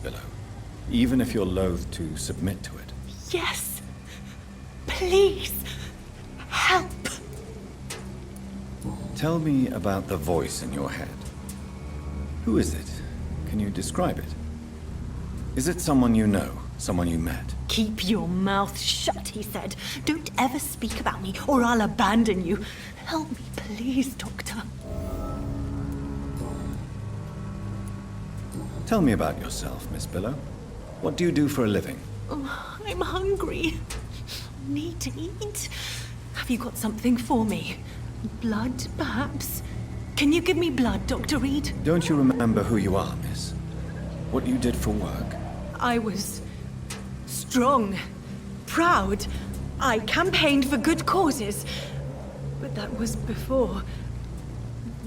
Billow, even if you're loath to submit to it. Yes. Please. Help. Tell me about the voice in your head. Who is it? Can you describe it? Is it someone you know? Someone you met? Keep your mouth shut, he said. Don't ever speak about me, or I'll abandon you. Help me, please, Doctor. Tell me about yourself, Miss Billow. What do you do for a living? Oh, I'm hungry. Need to eat. Have you got something for me? Blood, perhaps? Can you give me blood, Dr. Reed? Don't you remember who you are, miss? What you did for work? I was strong, proud. I campaigned for good causes. But that was before.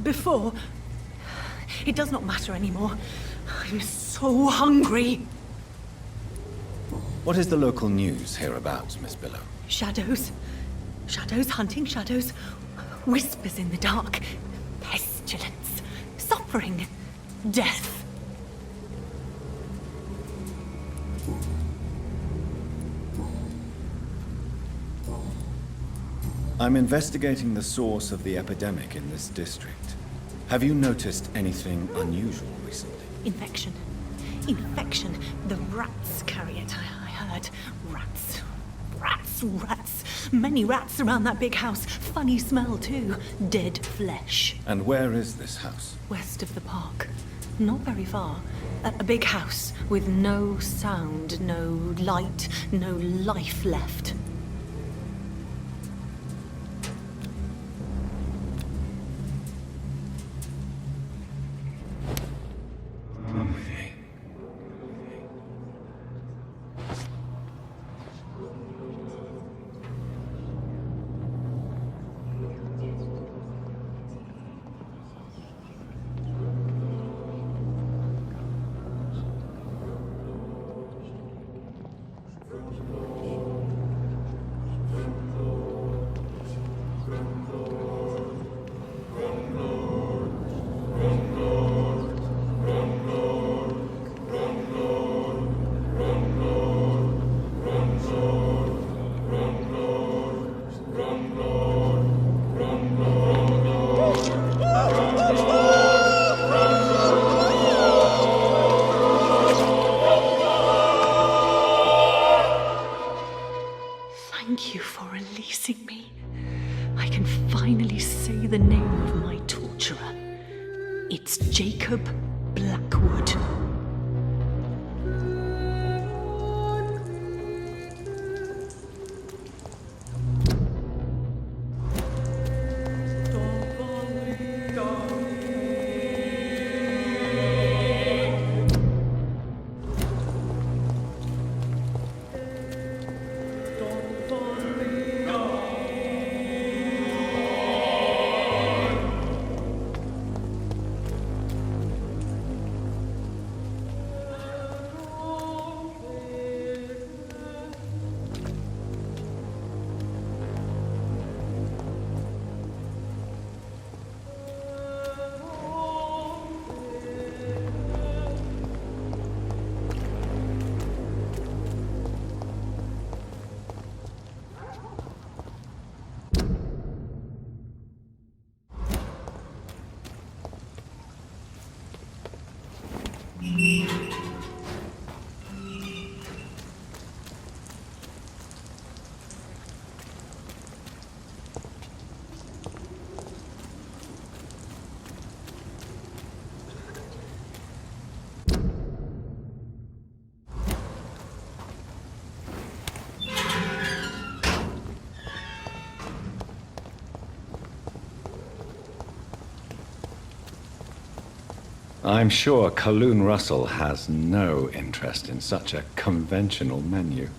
Before. It does not matter anymore. I'm so hungry. What is the local news hereabouts, Miss Billow? Shadows. Shadows hunting shadows. Whispers in the dark. Pestilence. Suffering. Death. I'm investigating the source of the epidemic in this district. Have you noticed anything unusual recently? Infection. Infection. The rats carry it, I heard. Rats. Rats, rats. Many rats around that big house. Funny smell, too. Dead flesh. And where is this house? West of the park. Not very far. A big house with no sound, no light, no life left. Thank you for releasing me. I can finally say the name of my torturer. It's Jacob Blackwood. I'm sure Kaloon Russell has no interest in such a conventional menu.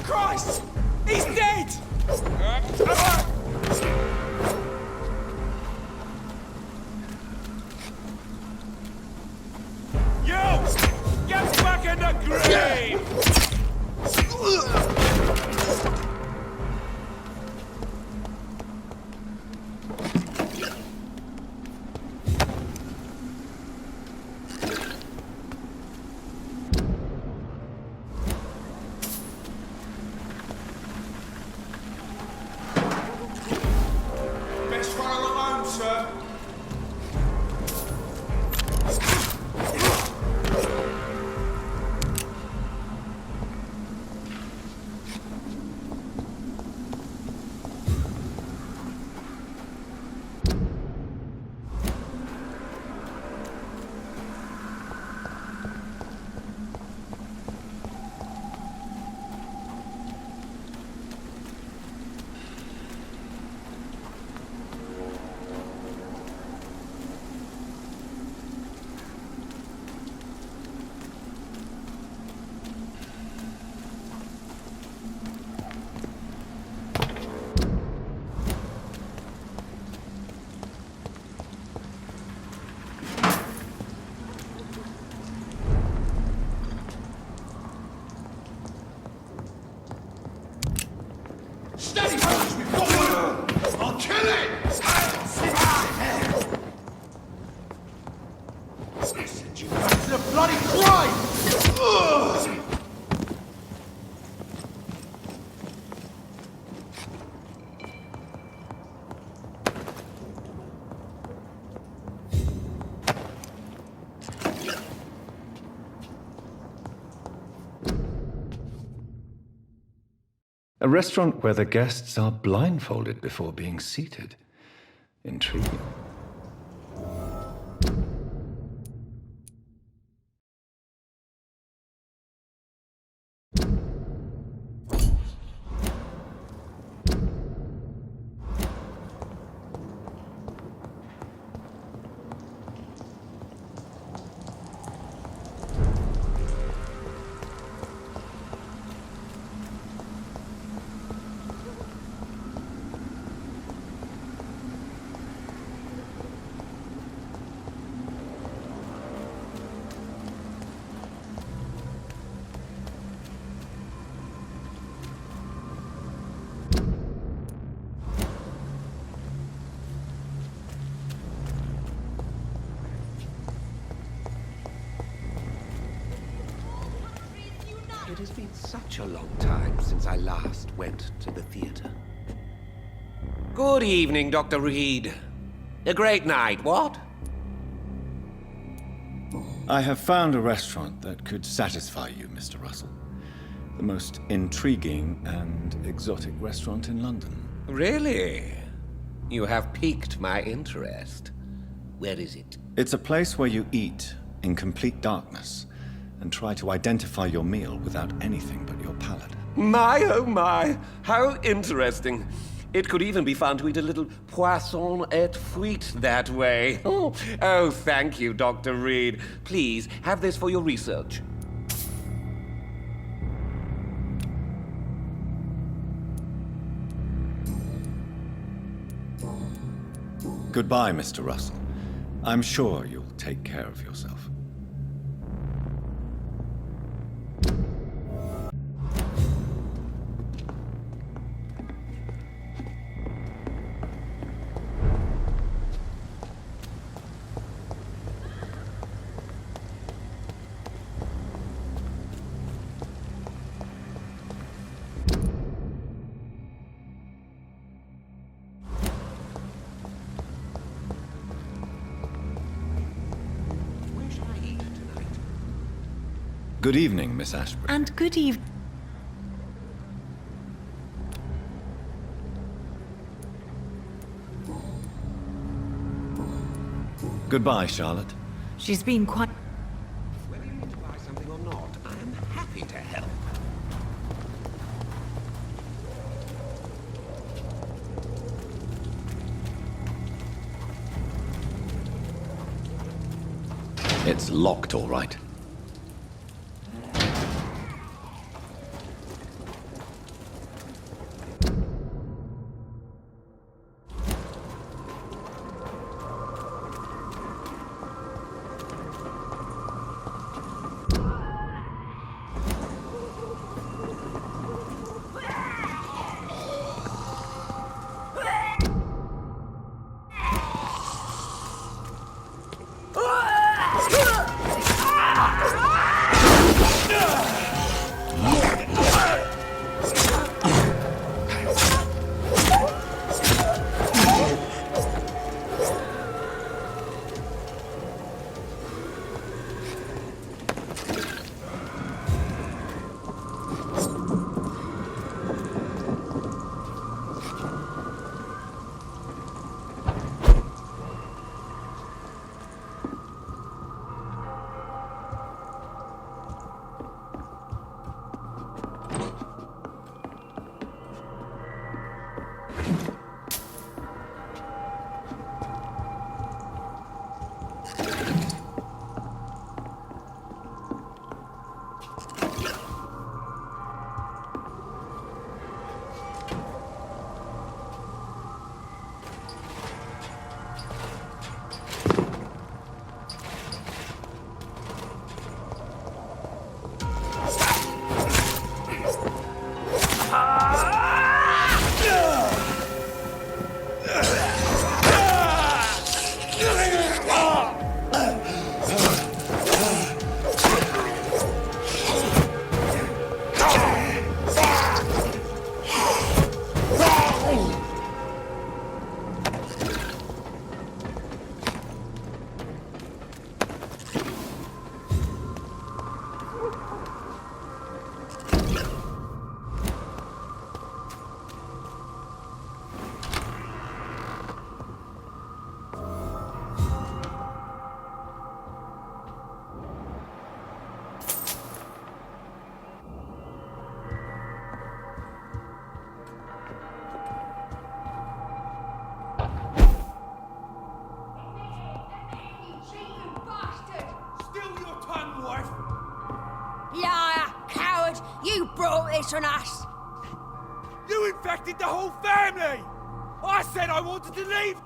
Christ! He's dead! You! Get back in the grave! Best file alone, sir. I'll kill it! Send you back to the bloody crime! A restaurant where the guests are blindfolded before being seated. Intriguing. It has been such a long time since I last went to the theater. Good evening, Dr. Reed. A great night, what? I have found a restaurant that could satisfy you, Mr. Russell. The most intriguing and exotic restaurant in London. Really? You have piqued my interest. Where is it? It's a place where you eat in complete darkness and try to identify your meal without anything but your palate. My, oh my, how interesting. It could even be fun to eat a little poisson et fruits that way. Oh, thank you, Dr. Reed. Please, have this for your research. Goodbye, Mr. Russell. I'm sure you'll take care of yourself. Good evening, Miss Ashbury. And good evening. Goodbye, Charlotte. She's been quite... Whether you need to buy something or not, I am happy to help. It's locked, all right. brought it or not? You infected the whole family! I said I wanted to leave!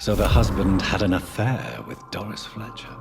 So the husband had an affair with Doris Fletcher.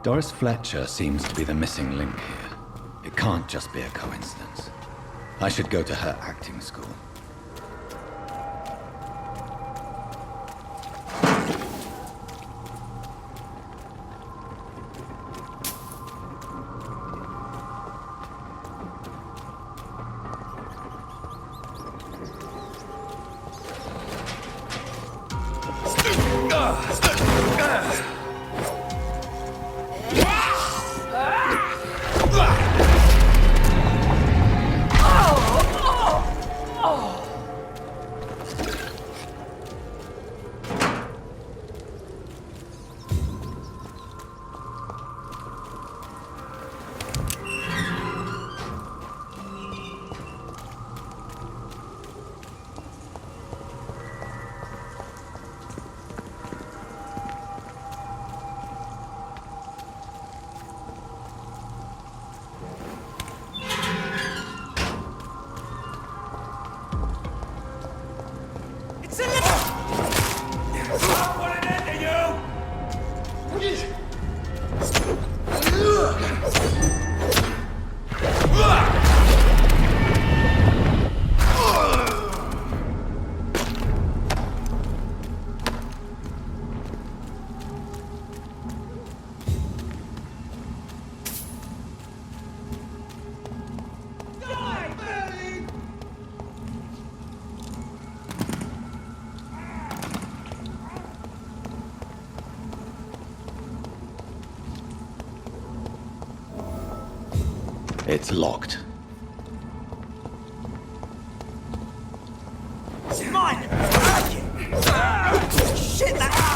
Doris Fletcher seems to be the missing link here. It can't just be a coincidence. I should go to her acting school. It's locked. Mine! Shit, that...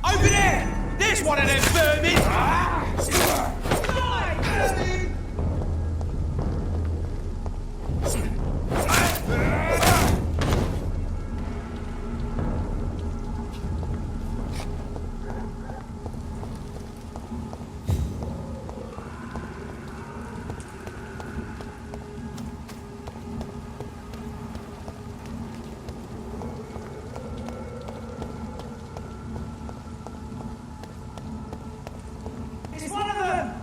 Over there! There's one of them vermin! It's one of them!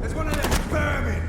There's one of them vermin!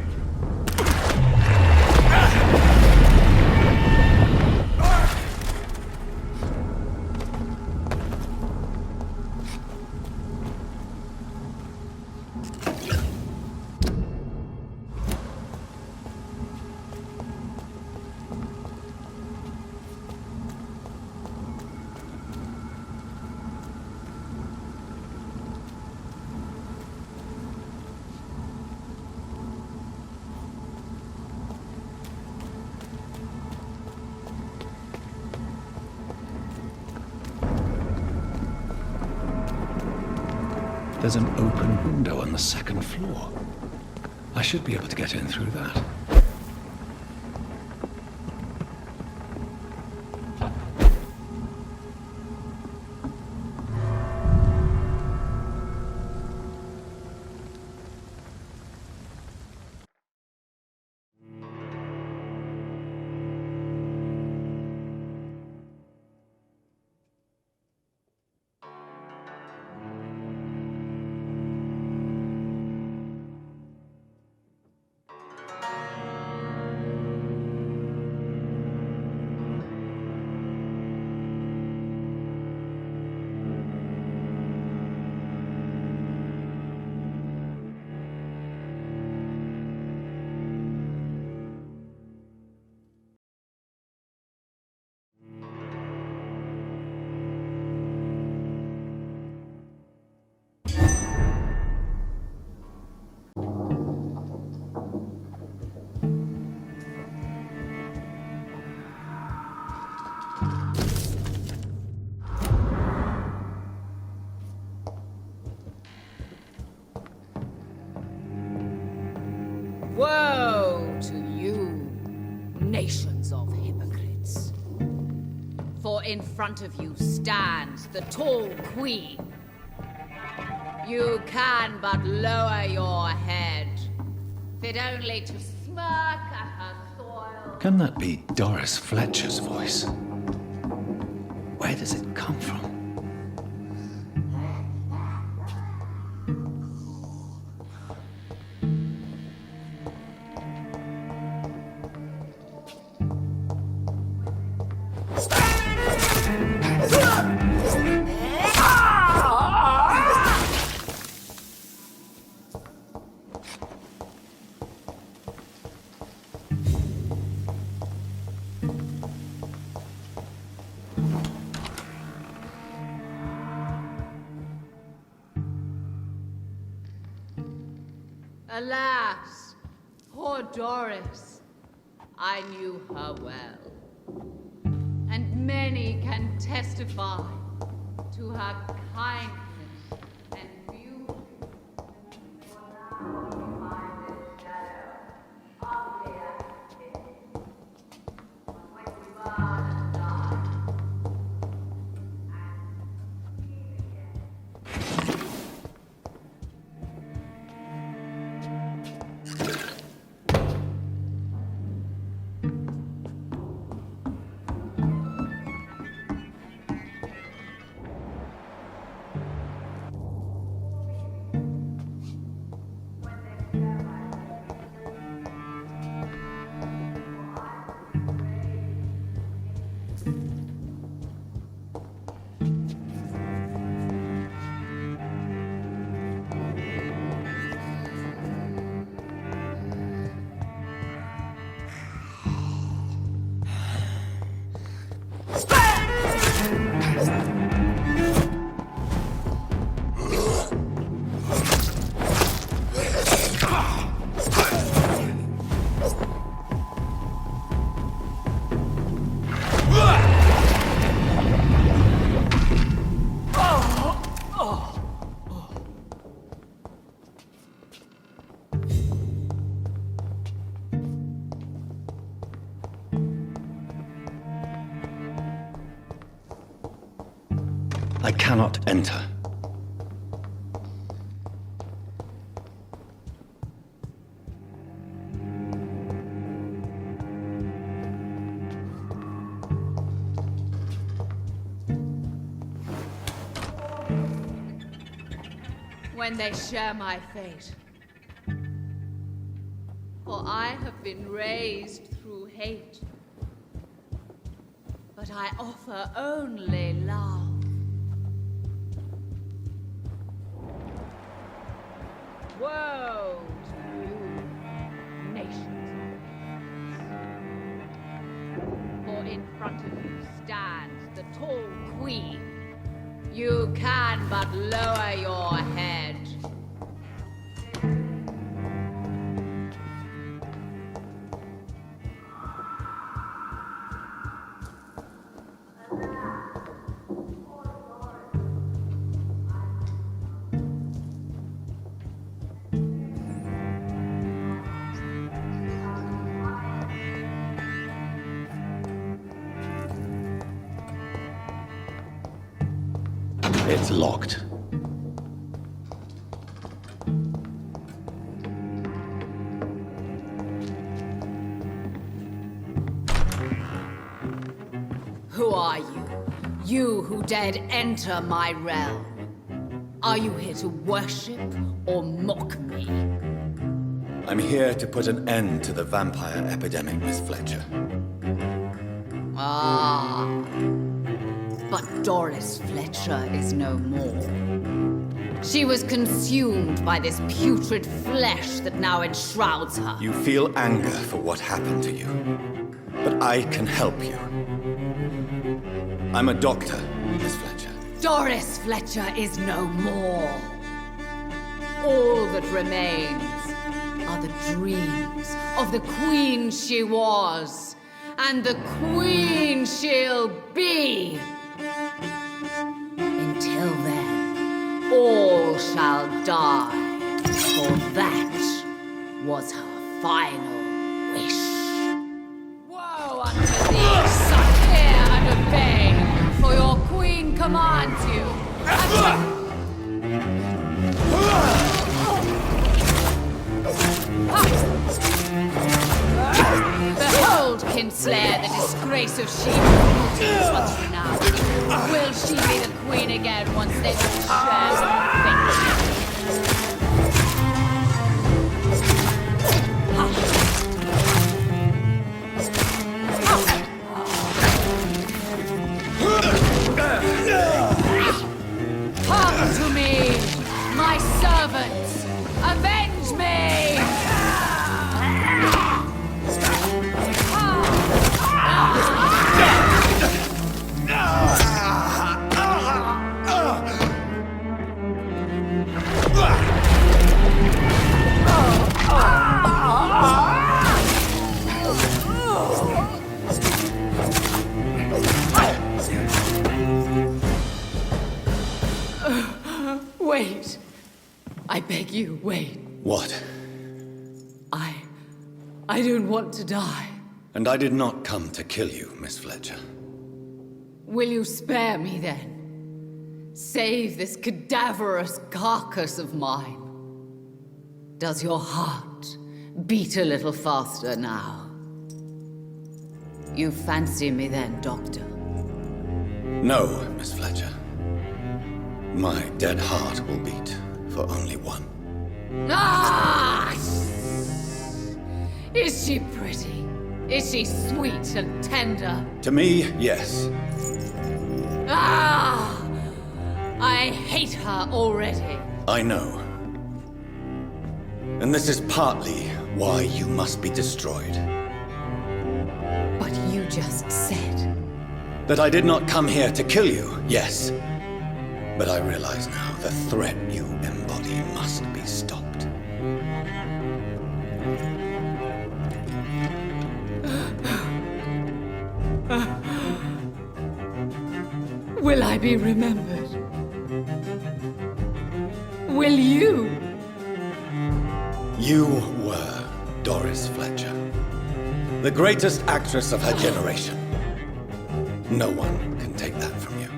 There's an open window on the second floor. I should be able to get in through that. Woe to you, nations of hypocrites. For in front of you stands the tall queen. You can but lower your head, fit only to smirk at her soil. Can that be Doris Fletcher's voice? Where does it come from? Alas, poor Doris. I knew her well. And many can testify to her kindness and beauty. For now you find this shadow, ugly as it is. But when you burn and die, and see again. I cannot enter. When they share my fate. For I have been raised through hate. But I offer only love. Woe to you, nations of for in front of you stands the tall queen. You can but lower your head. It's locked. Who are you? You who dared enter my realm. Are you here to worship or mock me? I'm here to put an end to the vampire epidemic, Miss Fletcher. Ah. But Doris Fletcher is no more. She was consumed by this putrid flesh that now enshrouds her. You feel anger for what happened to you. But I can help you. I'm a doctor, Miss Fletcher. Doris Fletcher is no more. All that remains are the dreams of the queen she was, and the queen she'll be. Until then, all shall die, for that was her final wish. Woe unto thee, suck here and obey, for your queen commands you. Behold, Kinslayer, the disgrace of she-wolves once renowned. Will she be the queen again once they share her fate? Come to me, my servants! Avenge me! Wait. I beg you, wait. What? I don't want to die. And I did not come to kill you, Miss Fletcher. Will you spare me then? Save this cadaverous carcass of mine. Does your heart beat a little faster now? You fancy me then, Doctor? No, Miss Fletcher. My dead heart will beat for only one. Ah! Is she pretty? Is she sweet and tender? To me, yes. Ah! I hate her already. I know. And this is partly why you must be destroyed. But you just said... That I did not come here to kill you, yes. But I realize now the threat you embody must be stopped. Will I be remembered? Will you? You were Doris Fletcher, the greatest actress of her generation. No one can take that from you.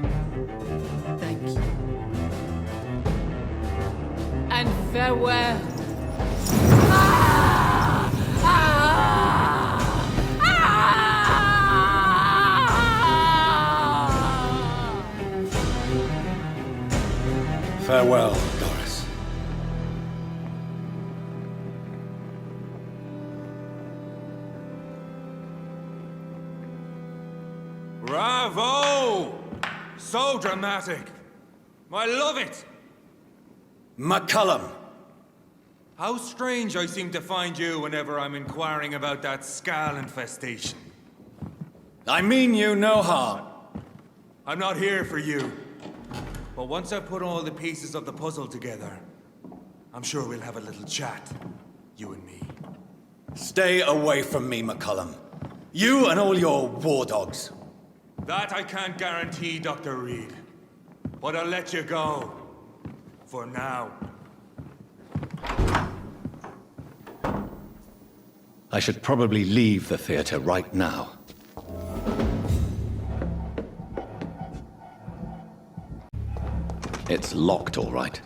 Thank you. And farewell. Ah! Ah! Ah! Farewell, Doris. Bravo! So dramatic. I love it. McCullum! How strange I seem to find you whenever I'm inquiring about that Skal infestation. I mean you no harm. I'm not here for you. But once I've put all the pieces of the puzzle together, I'm sure we'll have a little chat, you and me. Stay away from me, McCullum. You and all your war dogs. That I can't guarantee, Dr. Reed. But I'll let you go. For now. I should probably leave the theater right now. It's locked, all right.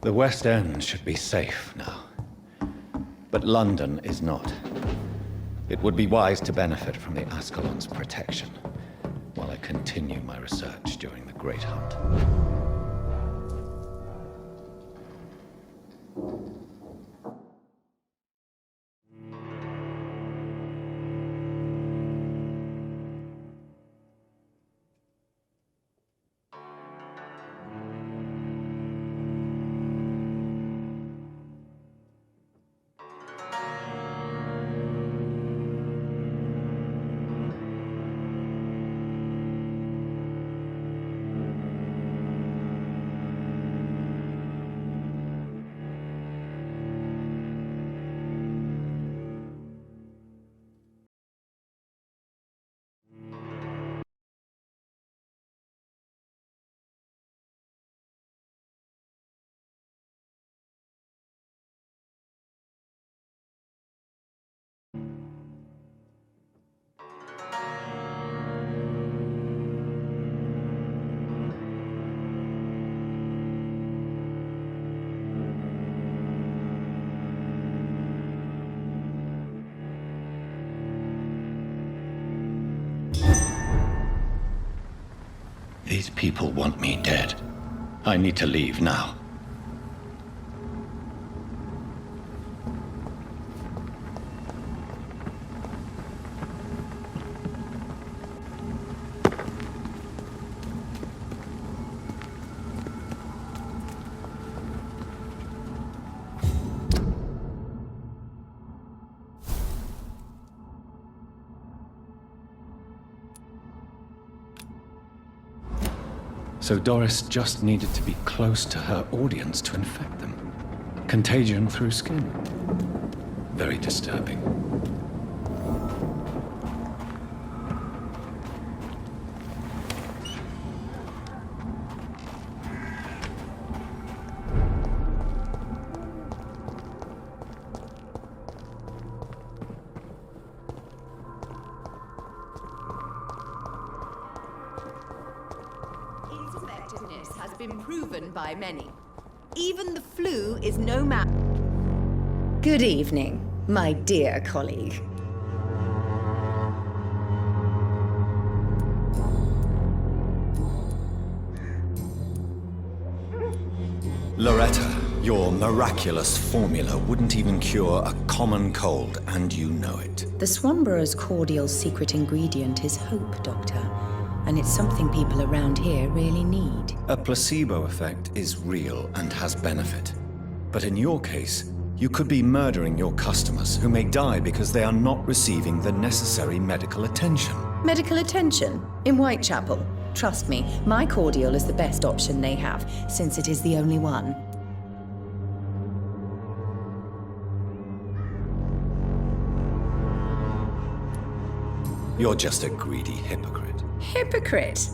The West End should be safe now. But London is not. It would be wise to benefit from the Ascalon's protection while I continue my research during the Great Hunt. These people want me dead. I need to leave now. So Doris just needed to be close to her audience to infect them. Contagion through skin. Very disturbing. Its effectiveness has been proven by many. Even the flu is no match. Good evening, my dear colleague. Loretta, your miraculous formula wouldn't even cure a common cold, and you know it. The Swanborough's cordial secret ingredient is hope, Doctor. And it's something people around here really need. A placebo effect is real and has benefit. But in your case, you could be murdering your customers who may die because they are not receiving the necessary medical attention. Medical attention? In Whitechapel? Trust me, my cordial is the best option they have, since it is the only one. You're just a greedy hypocrite. Hypocrite!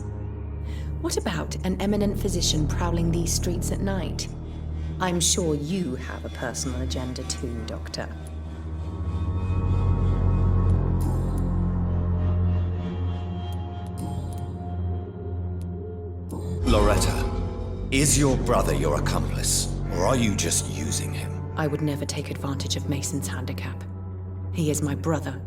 What about an eminent physician prowling these streets at night? I'm sure you have a personal agenda too, Doctor. Loretta, is your brother your accomplice, or are you just using him? I would never take advantage of Mason's handicap. He is my brother.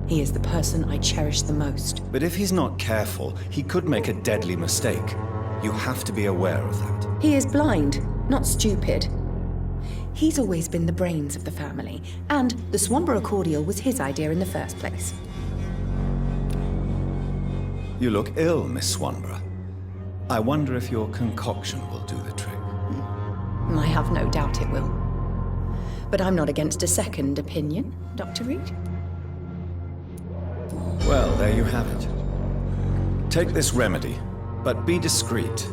He is the person I cherish the most. But if he's not careful, he could make a deadly mistake. You have to be aware of that. He is blind, not stupid. He's always been the brains of the family, and the Swanborough cordial was his idea in the first place. You look ill, Miss Swanborough. I wonder if your concoction will do the trick. I have no doubt it will. But I'm not against a second opinion, Dr. Reed. Well, there you have it. Take this remedy, but be discreet.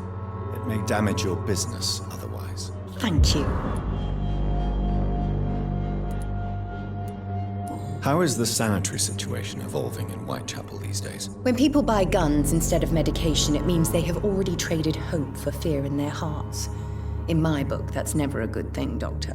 It may damage your business otherwise. Thank you. How is the sanitary situation evolving in Whitechapel these days? When people buy guns instead of medication, it means they have already traded hope for fear in their hearts. In my book, that's never a good thing, Doctor.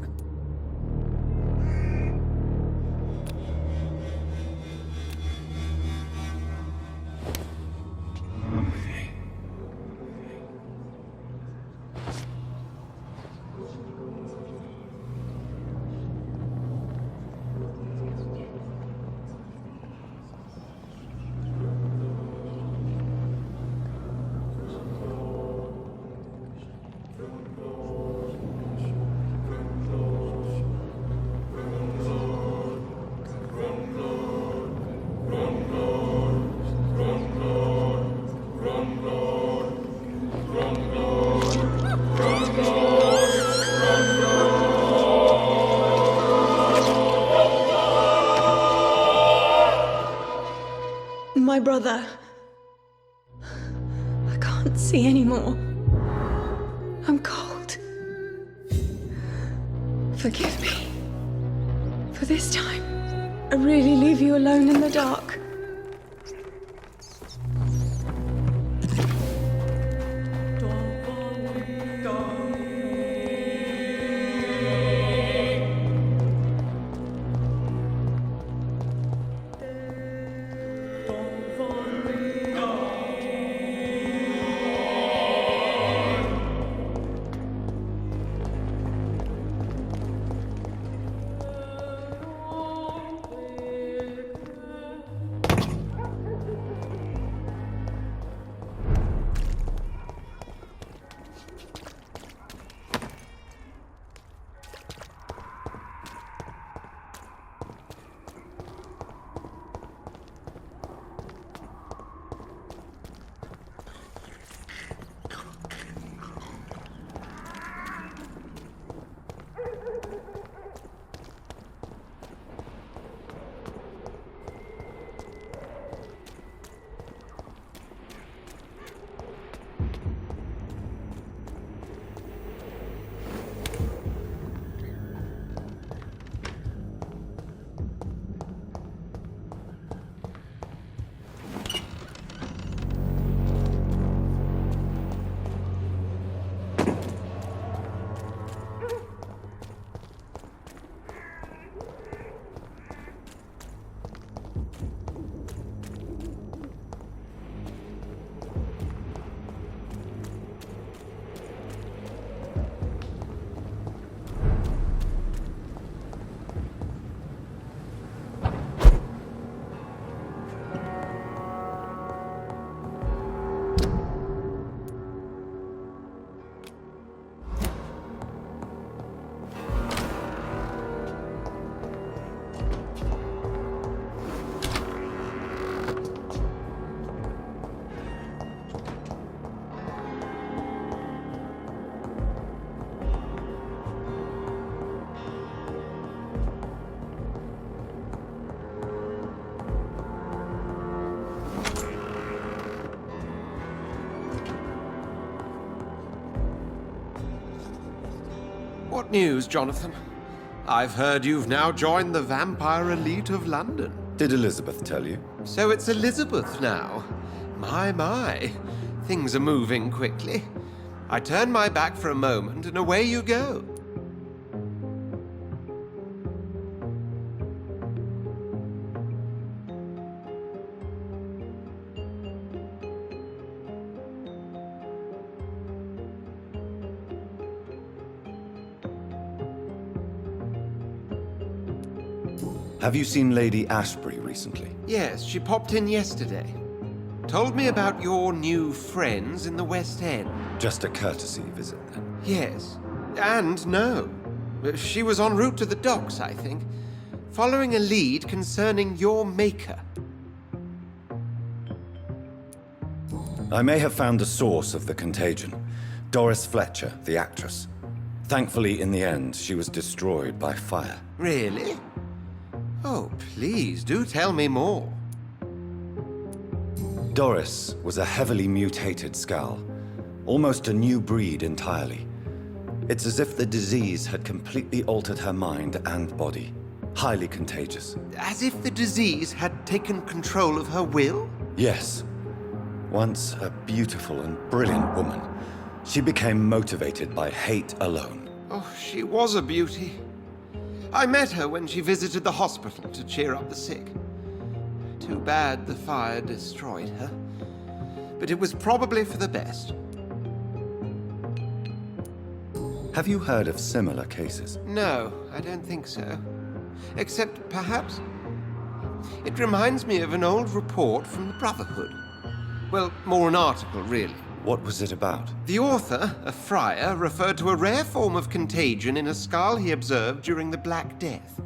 My brother. I can't see anymore. I'm cold. Forgive me. For this time, I really leave you alone in the dark. What news, Jonathan? I've heard you've now joined the vampire elite of London. Did Elizabeth tell you? So it's Elizabeth now. My. Things are moving quickly. I turn my back for a moment and away you go. Have you seen Lady Ashbury recently? Yes, she popped in yesterday. Told me about your new friends in the West End. Just a courtesy visit, then. Yes. And no. She was en route to the docks, I think, following a lead concerning your maker. I may have found the source of the contagion. Doris Fletcher, the actress. Thankfully, in the end, she was destroyed by fire. Really? Oh, please, do tell me more. Doris was a heavily mutated skull. Almost a new breed entirely. It's as if the disease had completely altered her mind and body. Highly contagious. As if the disease had taken control of her will? Yes. Once a beautiful and brilliant woman, she became motivated by hate alone. Oh, she was a beauty. I met her when she visited the hospital to cheer up the sick. Too bad the fire destroyed her. But it was probably for the best. Have you heard of similar cases? No, I don't think so. Except, perhaps, it reminds me of an old report from the Brotherhood. Well, more an article, really. What was it about? The author, a friar, referred to a rare form of contagion in a skull he observed during the Black Death.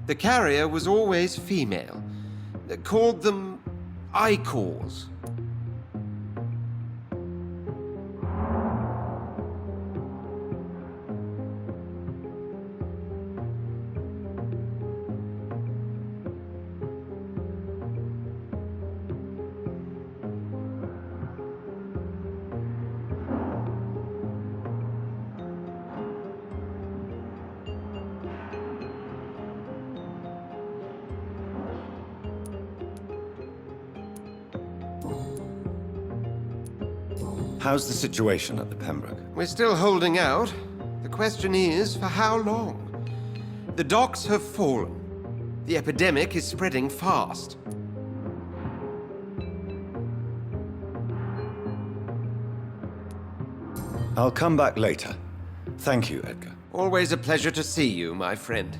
The carrier was always female. They called them Icors. How's the situation at the Pembroke? We're still holding out. The question is, for how long? The docks have fallen. The epidemic is spreading fast. I'll come back later. Thank you, Edgar. Always a pleasure to see you, my friend.